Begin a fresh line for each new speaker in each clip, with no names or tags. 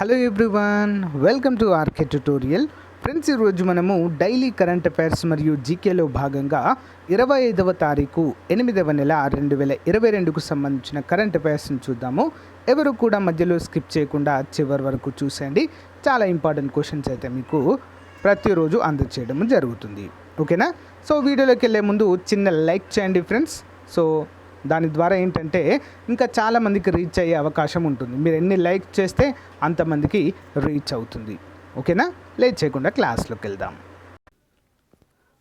Hello everyone, welcome to RK tutorial. Friends, ఈరోజు మనము daily current affairs మరియు జీకేలో భాగంగా 25వ తారీఖు 8వ నెల 2022కు సంబంధించిన కరెంట్ అఫైర్స్ని చూద్దాము. ఎవరు కూడా మధ్యలో స్కిప్ చేయకుండా చివరి వరకు చూసేయండి. చాలా ఇంపార్టెంట్ క్వశ్చన్స్ అయితే మీకు ప్రతిరోజు అందజేయడం జరుగుతుంది. ఓకేనా? సో వీడియోలోకి వెళ్ళే ముందు చిన్న లైక్ చేయండి ఫ్రెండ్స్. సో దాని ద్వారా ఏంటంటే ఇంకా చాలామందికి రీచ్ అయ్యే అవకాశం ఉంటుంది. మీరు ఎన్ని లైక్ చేస్తే అంతమందికి రీచ్ అవుతుంది. ఓకేనా? లేట్ చేయకుండా క్లాస్లోకి వెళ్దాం.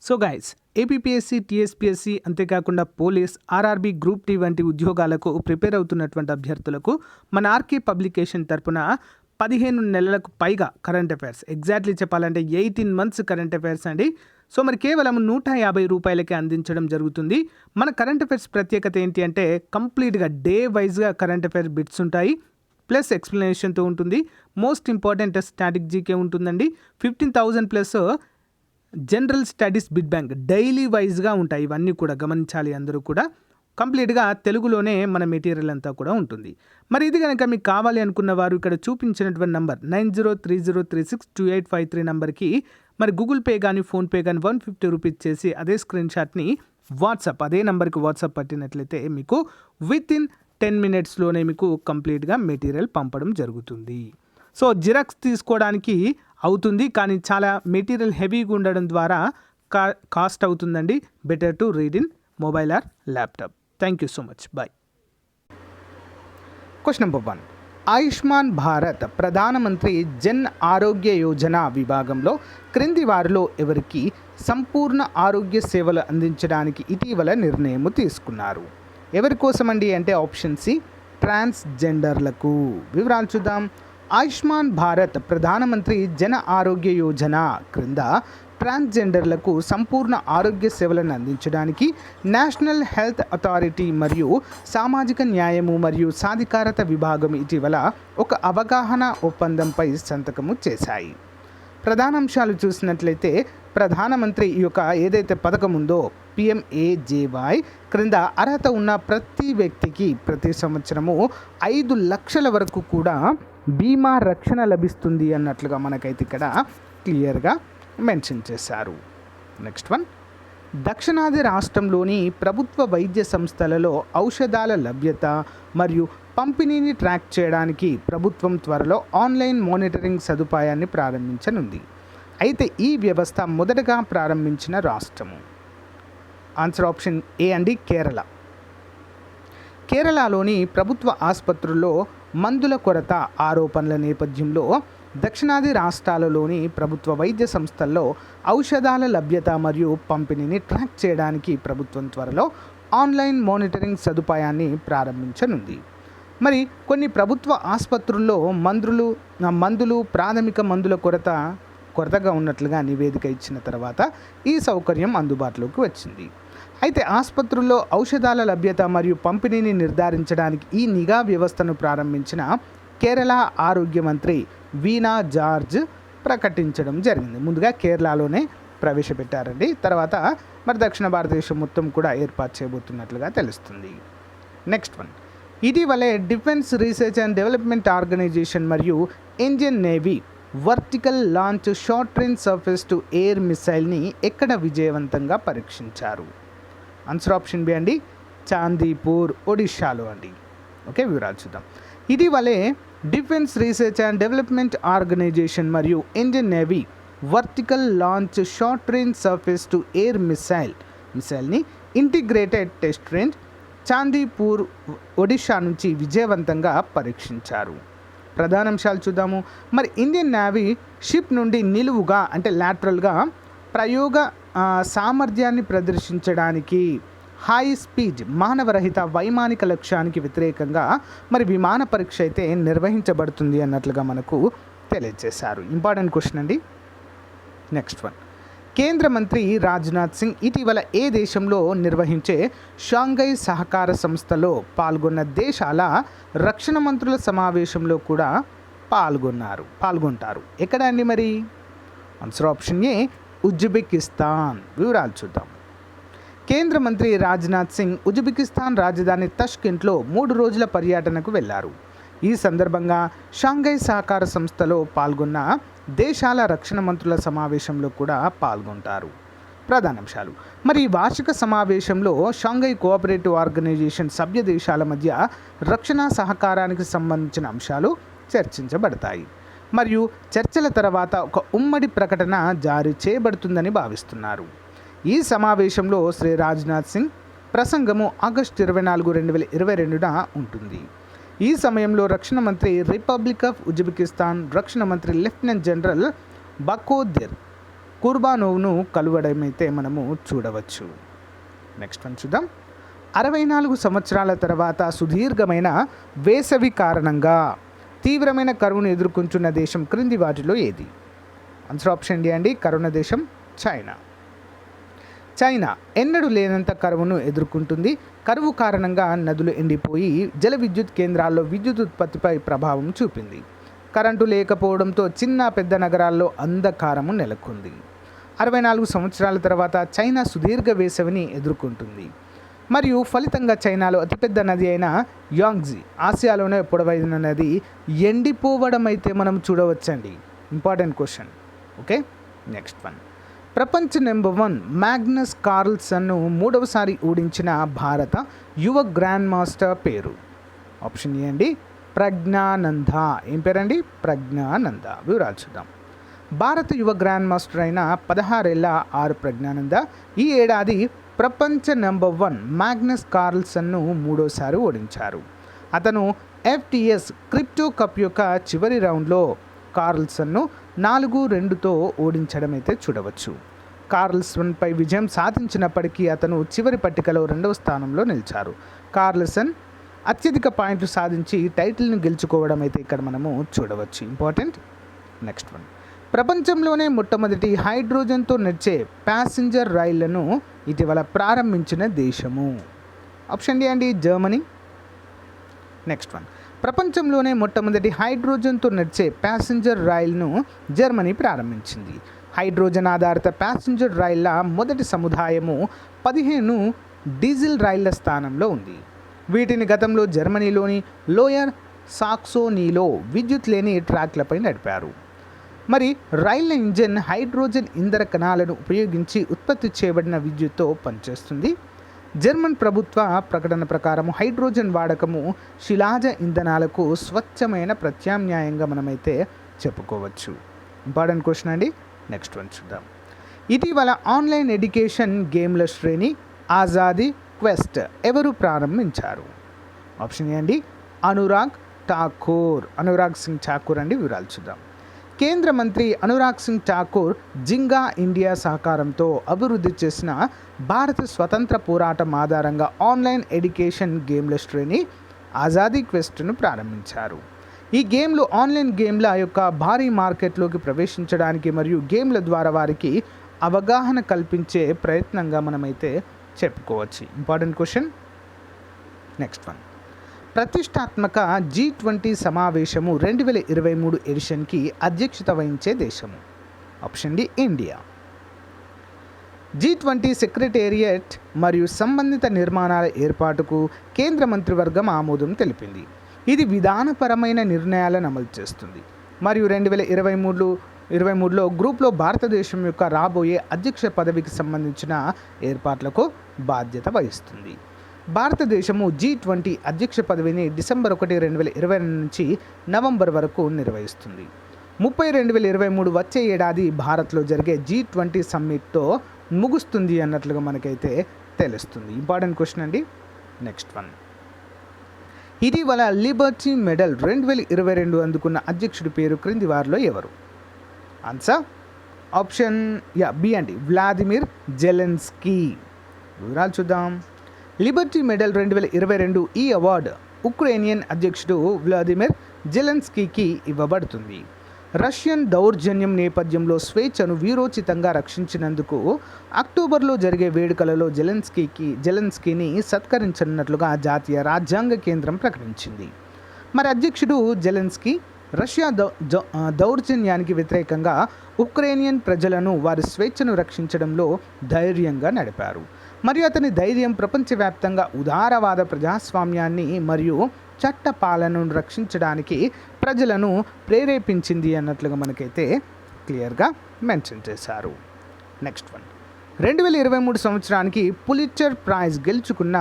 సో గైస్, ఏపీపీఎస్సీ, టీఎస్పీఎస్సీ, అంతేకాకుండా పోలీస్, ఆర్ఆర్బీ, గ్రూప్ టీ వంటి ఉద్యోగాలకు ప్రిపేర్ అవుతున్నటువంటి అభ్యర్థులకు మన ఆర్కే పబ్లికేషన్ తరపున 15 నెలలకు పైగా కరెంట్ అఫైర్స్, ఎగ్జాక్ట్లీ చెప్పాలంటే 18 మంత్స్ కరెంట్ అఫైర్స్ అండి. సో మరి కేవలం 150 రూపాయలకే అందించడం జరుగుతుంది. మన కరెంట్ అఫైర్స్ ప్రత్యేకత ఏంటి అంటే కంప్లీట్గా డే వైజ్గా కరెంట్ అఫైర్స్ బిట్స్ ఉంటాయి, ప్లస్ ఎక్స్ప్లెనేషన్తో ఉంటుంది. మోస్ట్ ఇంపార్టెంట్ స్టాటిక్ జీకే ఉంటుందండి. 15,000 plus general studies bit bank daily వైజ్గా ఉంటాయి. ఇవన్నీ కూడా గమనించాలి అందరూ కూడా. కంప్లీట్గా తెలుగులోనే మన మెటీరియల్ అంతా కూడా ఉంటుంది. మరి ఇది కనుక మీకు కావాలి అనుకున్న వారు ఇక్కడ చూపించినటువంటి నంబర్ 9030362853 నంబర్కి మరి గూగుల్ పే కానీ ఫోన్పే కానీ 150 రూపీస్ చేసి అదే స్క్రీన్ షాట్ని అదే నెంబర్కి వాట్సాప్ పట్టినట్లయితే మీకు విత్ ఇన్ 10 మినిట్స్లోనే మీకు కంప్లీట్గా మెటీరియల్ పంపడం జరుగుతుంది. సో జిరాక్స్ తీసుకోవడానికి అవుతుంది, కానీ చాలా మెటీరియల్ హెవీగా ఉండడం ద్వారా కాస్ట్ అవుతుందండి. Better to read in mobile or laptop. Thank you so much. Bye. Question number 1. Ayushman Bharat Pradhan Mantri Jan ఆరోగ్య యోజన విభాగంలో క్రింది వారిలో ఎవరికి సంపూర్ణ ఆరోగ్య సేవలు అందించడానికి ఇటీవల నిర్ణయం తీసుకున్నారు? ఎవరి కోసమండి అంటే ఆప్షన్ సి, ట్రాన్స్జెండర్లకు. వివరాలు చూద్దాం. ఆయుష్మాన్ భారత్ ప్రధానమంత్రి జన ఆరోగ్య యోజన క్రింద ట్రాన్స్జెండర్లకు సంపూర్ణ ఆరోగ్య సేవలను అందించడానికి నేషనల్ హెల్త్ అథారిటీ మరియు సామాజిక న్యాయము మరియు సాధికారత విభాగం ఇటీవల ఒక అవగాహన ఒప్పందంపై సంతకము చేశాయి. ప్రధానాంశాలు చూసినట్లయితే ప్రధానమంత్రి ఈ యొక్క ఏదైతే పథకం ఉందో PMAJY క్రింద అర్హత ఉన్న ప్రతి వ్యక్తికి ప్రతి సంవత్సరము 5 లక్షల వరకు కూడా బీమా రక్షణ లభిస్తుంది అన్నట్లుగా మనకైతే ఇక్కడ క్లియర్గా మెన్షన్ చేశారు. Next one. దక్షిణాది రాష్ట్రంలోని ప్రభుత్వ వైద్య సంస్థలలో ఔషధాల లభ్యత మరియు పంపిణీని ట్రాక్ చేయడానికి ప్రభుత్వం త్వరలో ఆన్లైన్ మానిటరింగ్ సదుపాయాన్ని ప్రారంభించనుంది. అయితే ఈ వ్యవస్థ మొదటగా ప్రారంభించిన రాష్ట్రము? ఆన్సర్ ఆప్షన్ ఏ అండి, కేరళ. కేరళలోని ప్రభుత్వ ఆసుపత్రుల్లో మందుల కొరత ఆరోపణల నేపథ్యంలో దక్షిణాది రాష్ట్రాలలోని ప్రభుత్వ వైద్య సంస్థల్లో ఔషధాల లభ్యత మరియు పంపిణీని ట్రాక్ చేయడానికి ప్రభుత్వం త్వరలో ఆన్లైన్ మానిటరింగ్ సదుపాయాన్ని ప్రారంభించనుంది. మరి కొన్ని ప్రభుత్వ ఆసుపత్రుల్లో మందులు ప్రాథమిక మందుల కొరతగా ఉన్నట్లుగా నివేదిక ఇచ్చిన తర్వాత ఈ సౌకర్యం అందుబాటులోకి వచ్చింది. అయితే ఆసుపత్రుల్లో ఔషధాల లభ్యత మరియు పంపిణీని నిర్ధారించడానికి ఈ నిఘా వ్యవస్థను ప్రారంభించిన కేరళ ఆరోగ్య మంత్రి వీణా జార్జ్ ప్రకటించడం జరిగింది. ముందుగా కేరళలోనే ప్రవేశపెట్టారండి, తర్వాత మరి దక్షిణ భారతదేశం మొత్తం కూడా ఏర్పాటు చేయబోతున్నట్లుగా తెలుస్తుంది. Next one. ఇటీవలే defence research and development organisation మరియు Indian navy vertical launch short range surface to air మిసైల్ని ఎక్కడ విజయవంతంగా పరీక్షించారు? ఆన్సర్ ఆప్షన్ బి అండి, చాందీపూర్, ఒడిషాలో అండి. ఓకే, వివరాలు చూద్దాం. ఇటీవలే defence research and development organisation మరియు Indian navy vertical launch short range surface to air మిసైల్ని integrated test range Chandipur, Odisha నుంచి విజయవంతంగా పరీక్షించారు. ప్రధానాంశాలు చూద్దాము. మరి ఇండియన్ నేవీ షిప్ నుండి నిలువుగా అంటే లాటరల్గా ప్రయోగ సామర్థ్యాన్ని ప్రదర్శించడానికి హై స్పీడ్ మానవరహిత వైమానిక లక్ష్యానికి వ్యతిరేకంగా మరి విమాన పరీక్ష అయితే నిర్వహించబడుతుంది అన్నట్లుగా మనకు తెలియజేశారు. ఇంపార్టెంట్ క్వశ్చన్ అండి. Next one. కేంద్ర మంత్రి రాజ్నాథ్ సింగ్ ఇటీవల ఏ దేశంలో నిర్వహించే షాంఘై సహకార సంస్థలో పాల్గొన్న దేశాల రక్షణ మంత్రుల సమావేశంలో కూడా పాల్గొంటారు. ఎక్కడ అండి మరి? Answer option A, Uzbekistan. వివరాలు చూద్దాం. కేంద్ర మంత్రి రాజ్నాథ్ సింగ్ ఉజ్బెకిస్తాన్ రాజధాని తష్కెంట్లో 3 రోజుల పర్యటనకు వెళ్లారు. ఈ సందర్భంగా షాంఘై సహకార సంస్థలో పాల్గొన్న దేశాల రక్షణ మంత్రుల సమావేశంలో కూడా పాల్గొంటారు. ప్రధానాంశాలు. మరి ఈ వార్షిక సమావేశంలో షాంఘై కోఆపరేటివ్ ఆర్గనైజేషన్ సభ్య దేశాల మధ్య రక్షణ సహకారానికి సంబంధించిన అంశాలు చర్చించబడతాయి. మరియు చర్చల తర్వాత ఒక ఉమ్మడి ప్రకటన జారీ చేయబడుతుందని భావిస్తున్నారు. ఈ సమావేశంలో శ్రీ రాజ్నాథ్ సింగ్ ప్రసంగము ఆగస్టు 24, 2022న ఉంటుంది. ఈ సమయంలో రక్షణ మంత్రి రిపబ్లిక్ ఆఫ్ ఉజ్బెకిస్తాన్ రక్షణ మంత్రి లెఫ్టినెంట్ జనరల్ బకోదిర్ కుర్బానోవ్ను కలువడమైతే మనము చూడవచ్చు. నెక్స్ట్ వన్ చూద్దాం. 64 సంవత్సరాల తర్వాత సుదీర్ఘమైన వేసవి కారణంగా తీవ్రమైన కరువును ఎదుర్కొంటున్న దేశం క్రింది వాటిలో ఏది? ఆన్సర్ ఆప్షన్ డి అండి, కరుణ దేశం చైనా. చైనా ఎన్నడూ లేనంత కరువును ఎదుర్కొంటుంది. కరువు కారణంగా నదులు ఎండిపోయి జల విద్యుత్ కేంద్రాల్లో విద్యుత్ ఉత్పత్తిపై ప్రభావం చూపింది. కరెంటు లేకపోవడంతో చిన్న పెద్ద నగరాల్లో అంధకారము నెలకొంది. 64 సంవత్సరాల తర్వాత చైనా సుదీర్ఘ వేసవిని ఎదుర్కొంటుంది. మరియు ఫలితంగా చైనాలో అతిపెద్ద నది అయిన యాంగ్జీ, ఆసియాలోనే పొడవైన నది, ఎండిపోవడం అయితే మనం చూడవచ్చండి. Important question. Okay, next one. ప్రపంచ నెంబర్ 1 మ్యాగ్నస్ కార్ల్సన్ను 3వసారి ఓడించిన భారత యువ గ్రాండ్ మాస్టర్ పేరు? ఆప్షన్ ఏ అండి, ప్రజ్ఞానంద. ఏం పేరండి? ప్రజ్ఞానంద. వివరాలు చూద్దాం. భారత యువ గ్రాండ్ మాస్టర్ అయిన 16 ఏళ్ల ఆర్ ప్రజ్ఞానంద ఈ ఏడాది ప్రపంచ నెంబర్ 1 మ్యాగ్నస్ కార్ల్సన్ను 3వసారి ఓడించారు. అతను FTS క్రిప్టో కప్ యొక్క చివరి రౌండ్లో కార్ల్సన్ను 4-2తో ఓడించడం అయితే చూడవచ్చు. కార్ల్సన్పై విజయం సాధించినప్పటికీ అతను చివరి పట్టికలో 2వ స్థానంలో నిలిచారు. కార్ల్సన్ అత్యధిక పాయింట్లు సాధించి టైటిల్ను గెలుచుకోవడం అయితే ఇక్కడ మనము చూడవచ్చు. ఇంపార్టెంట్. Next one. ప్రపంచంలోనే మొట్టమొదటి హైడ్రోజన్తో నడిచే ప్యాసింజర్ రైళ్లను ఇటీవల ప్రారంభించిన దేశము? ఆప్షన్ డి అండి, జర్మనీ. Next one. ప్రపంచంలోనే మొట్టమొదటి హైడ్రోజన్తో నడిచే ప్యాసింజర్ రైలును జర్మనీ ప్రారంభించింది. హైడ్రోజన్ ఆధారిత ప్యాసింజర్ రైళ్ల మొదటి సముదాయము 15 డీజిల్ రైళ్ల స్థానంలో ఉంది. వీటిని గతంలో జర్మనీలోని లోయర్ సాక్సోనీలో విద్యుత్ లేని ట్రాక్లపై నడిపారు. మరి రైళ్ల ఇంజన్ హైడ్రోజన్ ఇంధన కణాలను ఉపయోగించి ఉత్పత్తి చేయబడిన విద్యుత్తో పనిచేస్తుంది. జర్మన్ ప్రభుత్వ ప్రకటన ప్రకారం హైడ్రోజన్ వాడకము శిలాజ ఇంధనాలకు స్వచ్ఛమైన ప్రత్యామ్నాయంగా మనమైతే చెప్పుకోవచ్చు. ఇంపార్టెంట్ క్వశ్చన్ అండి. నెక్స్ట్ వన్ చూద్దాం. ఇటీవల ఆన్లైన్ ఎడ్యుకేషన్ గేమ్ల శ్రేణి ఆజాదీ క్వెస్ట్ ఎవరు ప్రారంభించారు? ఆప్షన్ ఏ అండి, అనురాగ్ సింగ్ ఠాకూర్ అండి. వివరాలు చూద్దాం. కేంద్ర మంత్రి అనురాగ్ సింగ్ ఠాకూర్ జింగా ఇండియా సహకారంతో అభివృద్ధి చేసిన భారత స్వతంత్ర పోరాటం ఆధారంగా ఆన్లైన్ ఎడ్యుకేషన్ గేమ్ల శ్రేణి ఆజాదీ క్వెస్ట్ను ప్రారంభించారు. ఈ గేమ్లు ఆన్లైన్ గేమ్ల యొక్క భారీ మార్కెట్లోకి ప్రవేశించడానికి మరియు గేమ్ల ద్వారా వారికి అవగాహన కల్పించే ప్రయత్నంగా మనమైతే చెప్పుకోవచ్చు. Important question. Next one. ప్రతిష్టాత్మక G20 సమావేశము 2023 ఎడిషన్కి అధ్యక్షత వహించే దేశము? Option D, India. G20 secretariat మరియు సంబంధిత నిర్మాణాల ఏర్పాటుకు కేంద్ర మంత్రివర్గం ఆమోదం తెలిపింది. ఇది విధానపరమైన నిర్ణయాలను అమలు చేస్తుంది మరియు 2023లో గ్రూప్లో భారతదేశం యొక్క రాబోయే అధ్యక్ష పదవికి సంబంధించిన ఏర్పాట్లకు బాధ్యత వహిస్తుంది. భారతదేశము G20 అధ్యక్ష పదవిని డిసెంబర్ 1, 2020 నుంచి నవంబర్ వరకు నిర్వహిస్తుంది. 2023 వచ్చే ఏడాది భారత్లో జరిగే G20 సమ్మిట్తో ముగుస్తుంది అన్నట్లుగా మనకైతే తెలుస్తుంది. ఇంపార్టెంట్ క్వశ్చన్ అండి. Next one. ఇటీవల లిబర్టీ మెడల్ 2022 అందుకున్న అధ్యక్షుడి పేరు క్రింది వారిలో ఎవరు? ఆన్సర్ ఆప్షన్ బి అండి, వ్లాదిమిర్ జెలెన్స్కీ. వివరాలు చూద్దాం. లిబర్టీ మెడల్ 2022 ఈ అవార్డు ఉక్రేనియన్ అధ్యక్షుడు వ్లాదిమిర్ జెలెన్స్కీకి ఇవ్వబడుతుంది. రష్యన్ దౌర్జన్యం నేపథ్యంలో స్వేచ్ఛను వీరోచితంగా రక్షించినందుకు అక్టోబర్లో జరిగే వేడుకలలో జెలెన్స్కీని సత్కరించనున్నట్లుగా జాతీయ రాజ్యాంగ కేంద్రం ప్రకటించింది. మరి అధ్యక్షుడు జెలెన్స్కీ రష్యా దౌర్జన్యానికి వ్యతిరేకంగా ఉక్రేనియన్ ప్రజలను వారి స్వేచ్ఛను రక్షించడంలో ధైర్యంగా నడిపారు. మరియు అతని ధైర్యం ప్రపంచవ్యాప్తంగా ఉదారవాద ప్రజాస్వామ్యాన్ని మరియు చట్ట పాలనను రక్షించడానికి ప్రజలను ప్రేరేపించింది అన్నట్లుగా మనకైతే క్లియర్గా మెన్షన్ చేశారు. నెక్స్ట్ వన్, 2023 సంవత్సరానికి పులిట్జర్ ప్రైజ్ గెలుచుకున్న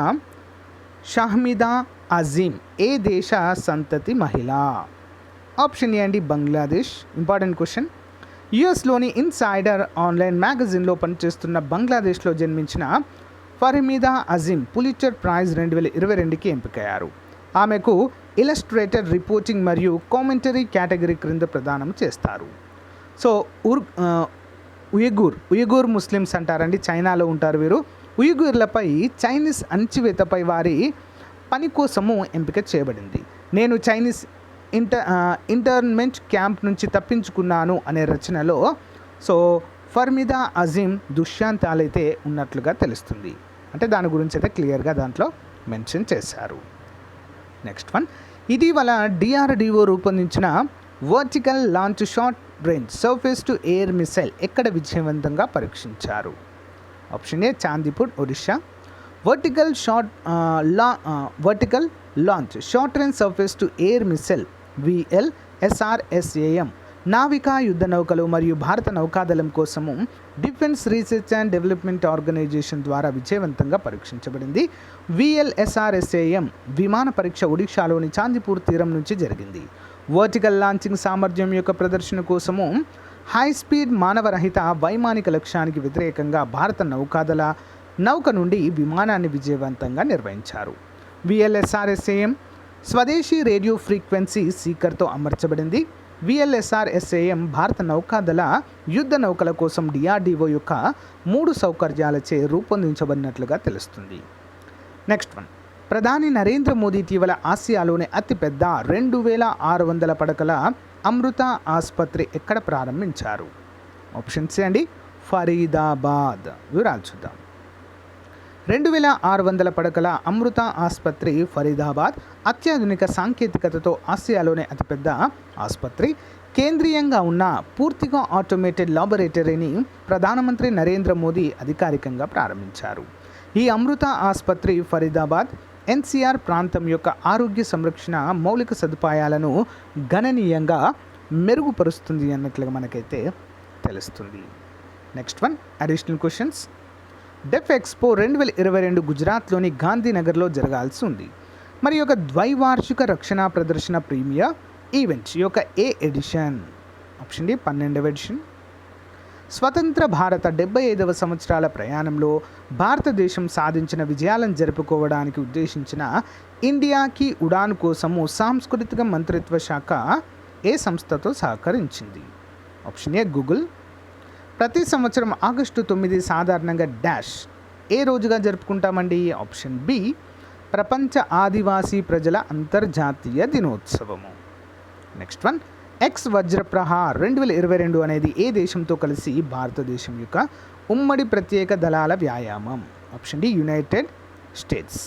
షహ్మీదా అజీం ఏ దేశ సంతతి మహిళ? ఆప్షన్ ఏ అండి బంగ్లాదేశ్. Important question. యుఎస్లోని ఇన్సైడర్ ఆన్లైన్ మ్యాగజైన్లో పనిచేస్తున్న బంగ్లాదేశ్లో జన్మించిన ఫర్మీదా అజీం పులిట్జర్ ప్రైజ్ 2022కి ఎంపికయ్యారు. ఆమెకు ఇలస్ట్రేటెడ్ రిపోర్టింగ్ మరియు కామెంటరీ కేటగిరీ క్రింద ప్రదానం చేస్తారు. సో ఉయగూర్ ముస్లిమ్స్ అంటారండి, చైనాలో ఉంటారు వీరు. ఉయగూర్లపై చైనీస్ అణచివేతపై వారి పని కోసము ఎంపిక చేయబడింది. నేను చైనీస్ ఇంటర్మెంట్ క్యాంప్ నుంచి తప్పించుకున్నాను అనే రచనలో సో ఫర్మీదా అజీం దుష్యాంతాలైతే ఉన్నట్లుగా తెలుస్తుంది. అంటే దాని గురించి అయితే క్లియర్గా దాంట్లో మెన్షన్ చేశారు. నెక్స్ట్ వన్, ఇటీవల డిఆర్డిఓ రూపొందించిన vertical launch short range surface to air missile ఎక్కడ విజయవంతంగా పరీక్షించారు? Option A Chandipur, Odisha. Vertical launch short range surface to air missile VLSRSAM నావికా యుద్ధ నౌకలు మరియు భారత నౌకాదళం కోసము defence research and development organisation ద్వారా విజయవంతంగా పరీక్షించబడింది. VLSRSAM విమాన పరీక్ష ఒడిషాలోని చాందీపూర్ తీరం నుంచి జరిగింది. వర్టికల్ లాంచింగ్ సామర్థ్యం యొక్క ప్రదర్శన కోసము హై స్పీడ్ మానవరహిత వైమానిక లక్ష్యానికి వ్యతిరేకంగా భారత నౌక నుండి విమానాన్ని విజయవంతంగా నిర్వహించారు. VLSRSAM స్వదేశీ రేడియో ఫ్రీక్వెన్సీ సీకర్తో అమర్చబడింది. VLSRSAM భారత నౌకాదళ యుద్ధ నౌకల కోసం డిఆర్డిఓ యొక్క 3 సౌకర్యాలచే రూపొందించబడినట్లుగా తెలుస్తుంది. నెక్స్ట్ వన్, ప్రధాని నరేంద్ర మోదీ ఇటీవల ఆసియాలోని అతిపెద్ద 2600 పడకల అమృత ఆసుపత్రి ఎక్కడ ప్రారంభించారు? ఆప్షన్ సి అండి ఫరీదాబాద్. వివరాలు చూద్దాం. 2600 పడకల అమృత ఆసుపత్రి ఫరీదాబాద్ అత్యాధునిక సాంకేతికతతో ఆసియాలోనే అతిపెద్ద ఆసుపత్రి. కేంద్రీయంగా ఉన్న పూర్తిగా ఆటోమేటెడ్ లాబొరేటరీని ప్రధానమంత్రి నరేంద్ర మోదీ అధికారికంగా ప్రారంభించారు. ఈ అమృత ఆసుపత్రి ఫరీదాబాద్ ఎన్సీఆర్ ప్రాంతం యొక్క ఆరోగ్య సంరక్షణ మౌలిక సదుపాయాలను గణనీయంగా మెరుగుపరుస్తుంది అన్నట్లుగా మనకైతే తెలుస్తుంది. Next one, additional questions. Def Expo 2022 గుజరాత్లోని గాంధీనగర్లో జరగాల్సి ఉంది. మరి యొక్క ద్వైవార్షిక రక్షణ ప్రదర్శన ప్రీమియర్ ఈవెంట్స్ యొక్క ఏ ఎడిషన్? ఆప్షన్ డి 12వ ఎడిషన్. స్వతంత్ర భారత 75వ సంవత్సరాల ప్రయాణంలో భారతదేశం సాధించిన విజయాలను జరుపుకోవడానికి ఉద్దేశించిన ఇండియాకి ఉడాన్ కోసము సాంస్కృతిక మంత్రిత్వ శాఖ ఏ సంస్థతో సహకరించింది? Option A Google. ప్రతి సంవత్సరం ఆగస్టు 9 సాధారణంగా డాష్ ఏ రోజుగా జరుపుకుంటామండి? ఆప్షన్ బి ప్రపంచ ఆదివాసీ ప్రజల అంతర్జాతీయ దినోత్సవము. నెక్స్ట్ వన్, ఎక్స్ వజ్రప్రహార్ 2022 అనేది ఏ దేశంతో కలిసి భారతదేశం యొక్క ఉమ్మడి ప్రత్యేక దళాల వ్యాయామం? Option D United States.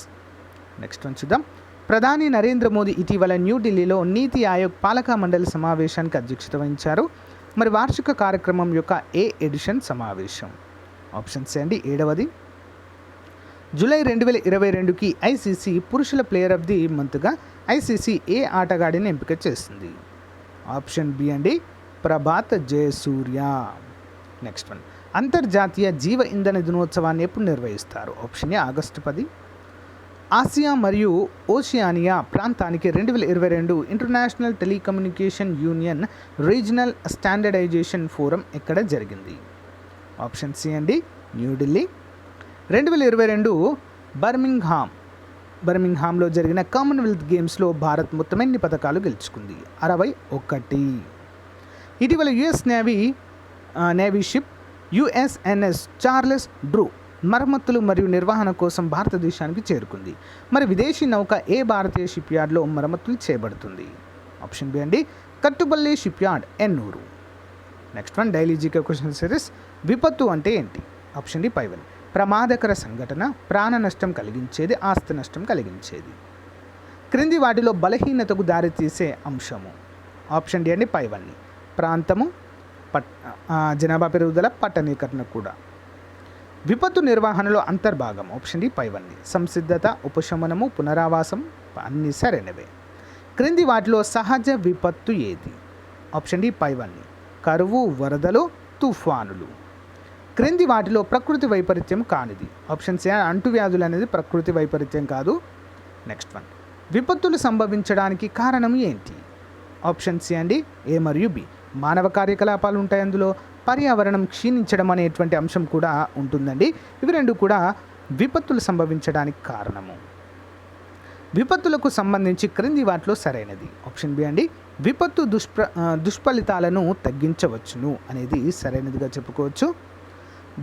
Next one చూద్దాం. ప్రధాని నరేంద్ర మోదీ ఇటీవల న్యూఢిల్లీలో నీతి ఆయోగ్ పాలకా మండలి సమావేశానికి అధ్యక్షత వహించారు. మరి వార్షిక కార్యక్రమం యొక్క ఏ ఎడిషన్ సమావేశం? ఆప్షన్ సి అండి 7వది. జూలై 2022కి ఐసీసీ పురుషుల ప్లేయర్ ఆఫ్ ది మంత్గా ఐసీసీ ఏ ఆటగాడిని ఎంపిక చేసింది? ఆప్షన్ బి అండి ప్రభాత్ జయసూర్య. నెక్స్ట్ వన్, అంతర్జాతీయ జీవ ఇంధన దినోత్సవాన్ని ఎప్పుడు నిర్వహిస్తారు? Option A August 10. ఆసియా మరియు ఓషియానియా ప్రాంతానికి 2022 international telecommunication union regional standardisation forum ఎక్కడ జరిగింది? ఆప్షన్ సి అండి న్యూఢిల్లీ. 2022 బర్మింగ్హామ్లో జరిగిన కామన్వెల్త్ గేమ్స్లో భారత్ మొత్తం ఎన్ని పథకాలు గెలుచుకుంది? 61. ఇటీవల US navy ship USNS Charles Drew మరమ్మతులు మరియు నిర్వహణ కోసం భారతదేశానికి చేరుకుంది. మరి విదేశీ నౌక ఏ భారతీయ షిప్ యార్డ్లో మరమ్మతులు చేయబడుతుంది? ఆప్షన్ బి అండి Kattupalli shipyard, Ennore. Next one, daily GK question series. విపత్తు అంటే ఏంటి? Option D 5. ప్రమాదకర సంఘటన, ప్రాణ నష్టం కలిగించేది, ఆస్తి నష్టం కలిగించేది. క్రింది వాటిలో బలహీనతకు దారితీసే అంశము? ఆప్షన్ డి అండి 5. ప్రాంతము, జనాభా పెరుగుదల, పట్టణీకరణ కూడా. విపత్తు నిర్వహణలో అంతర్భాగం? Option D 5. సంసిద్ధత, ఉపశమనము, పునరావాసం అన్నీ సరైనవే. క్రింది వాటిలో సహజ విపత్తు ఏది? ఆప్షన్ డి పైవన్నీ, కరువు, వరదలు, తుఫానులు. క్రింది వాటిలో ప్రకృతి వైపరీత్యం కానిది? ఆప్షన్ సి అంటువ్యాధులు అనేది ప్రకృతి వైపరీత్యం కాదు. నెక్స్ట్ వన్, విపత్తులు సంభవించడానికి కారణం ఏంటి? ఆప్షన్ సి అండి ఏ మరియు బి, మానవ కార్యకలాపాలు ఉంటాయి అందులో. పర్యావరణం క్షీణించడం అనేటువంటి అంశం కూడా ఉంటుందండి. ఇవి రెండు కూడా విపత్తులు సంభవించడానికి కారణము. విపత్తులకు సంబంధించి క్రింది వాటిలో సరైనది? ఆప్షన్ బి అండి విపత్తు దుష్ఫలితాలను తగ్గించవచ్చును అనేది సరైనదిగా చెప్పుకోవచ్చు.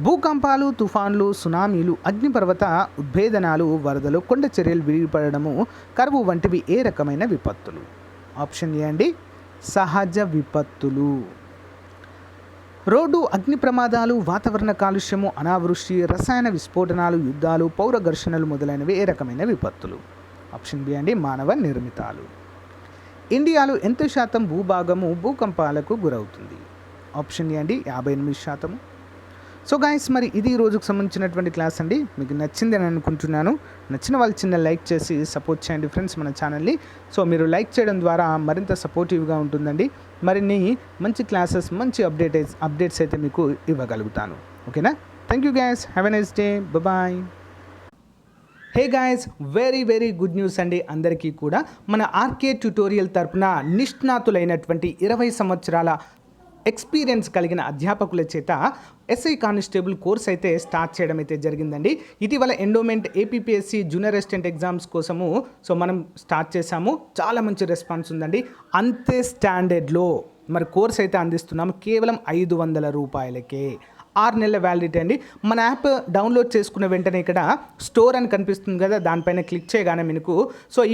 భూకంపాలు, తుఫాన్లు, సునామీలు, అగ్నిపర్వత ఉద్భేదనాలు, వరదలు, కొండ చర్యలు విరిగిపడము, కరువు వంటివి ఏ రకమైన విపత్తులు? ఆప్షన్ ఏ అండి సహజ విపత్తులు. రోడ్డు అగ్ని ప్రమాదాలు, వాతావరణ కాలుష్యము, అనావృష్టి, రసాయన విస్ఫోటనాలు, యుద్ధాలు, పౌర ఘర్షణలు మొదలైనవి ఏ రకమైన విపత్తులు? ఆప్షన్ బి అండి మానవ నిర్మితాలు. ఇండియాలో ఎంత శాతం భూభాగము భూకంపాలకు గురవుతుంది? ఆప్షన్ ఏ అండి 58%. సో గైస్, మరి ఇది ఈ రోజుకు సంబంధించినటువంటి క్లాస్ అండి. మీకు నచ్చింది అని అనుకుంటున్నాను. నచ్చిన వాళ్ళు చిన్న లైక్ చేసి సపోర్ట్ చేయండి ఫ్రెండ్స్ మన ఛానల్ని. సో మీరు లైక్ చేయడం ద్వారా మరింత సపోర్టివ్గా ఉంటుందండి. మరిన్ని మంచి క్లాసెస్, మంచి అప్డేట్స్ అయితే మీకు ఇవ్వగలుగుతాను. ఓకేనా? Thank you guys, have a nice day, bye. Hey guys, very good news అండి అందరికీ కూడా. మన ఆర్కే ట్యుటోరియల్ తరపున నిష్ణాతులైనటువంటి 20 సంవత్సరాల ఎక్స్పీరియన్స్ కలిగిన అధ్యాపకుల చేత ఎస్ఐ కానిస్టేబుల్ కోర్స్ అయితే స్టార్ట్ చేయడం అయితే జరిగిందండి. ఇటీవల endowment, APPSC junior assistant exams కోసము మనం స్టార్ట్ చేశాము. చాలా మంచి రెస్పాన్స్ ఉందండి. అంతే స్టాండర్డ్లో మరి కోర్స్ అయితే అందిస్తున్నాము కేవలం 500 రూపాయలకే. 6 నెలల వ్యాలిడిటీ అండి. మన యాప్ డౌన్లోడ్ చేసుకున్న వెంటనే ఇక్కడ స్టోర్ అని కనిపిస్తుంది కదా, దానిపైన క్లిక్ చేయగానే మీకు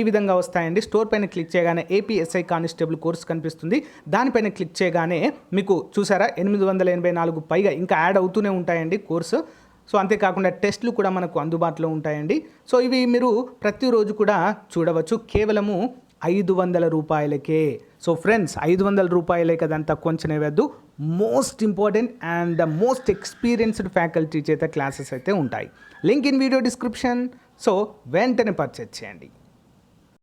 ఈ విధంగా వస్తాయండి. స్టోర్ పైన క్లిక్ చేయగానే ఏపీఎస్ఐ కానిస్టేబుల్ కోర్స్ కనిపిస్తుంది. దానిపైన క్లిక్ చేయగానే మీకు చూసారా 884 పైగా ఇంకా యాడ్ అవుతూనే ఉంటాయండి కోర్సు. అంతేకాకుండా టెస్ట్లు కూడా మనకు అందుబాటులో ఉంటాయండి. ఇవి మీరు ప్రతిరోజు కూడా చూడవచ్చు కేవలము 500 రూపాయలకే. ఫ్రెండ్స్, 500 రూపాయలే కదంతా కొంచెం వేద్దు. Most important and the most experienced faculty చేత క్లాసెస్ అయితే ఉంటాయి. Link in video description. వెంటనే పర్చేజ్ చేయండి.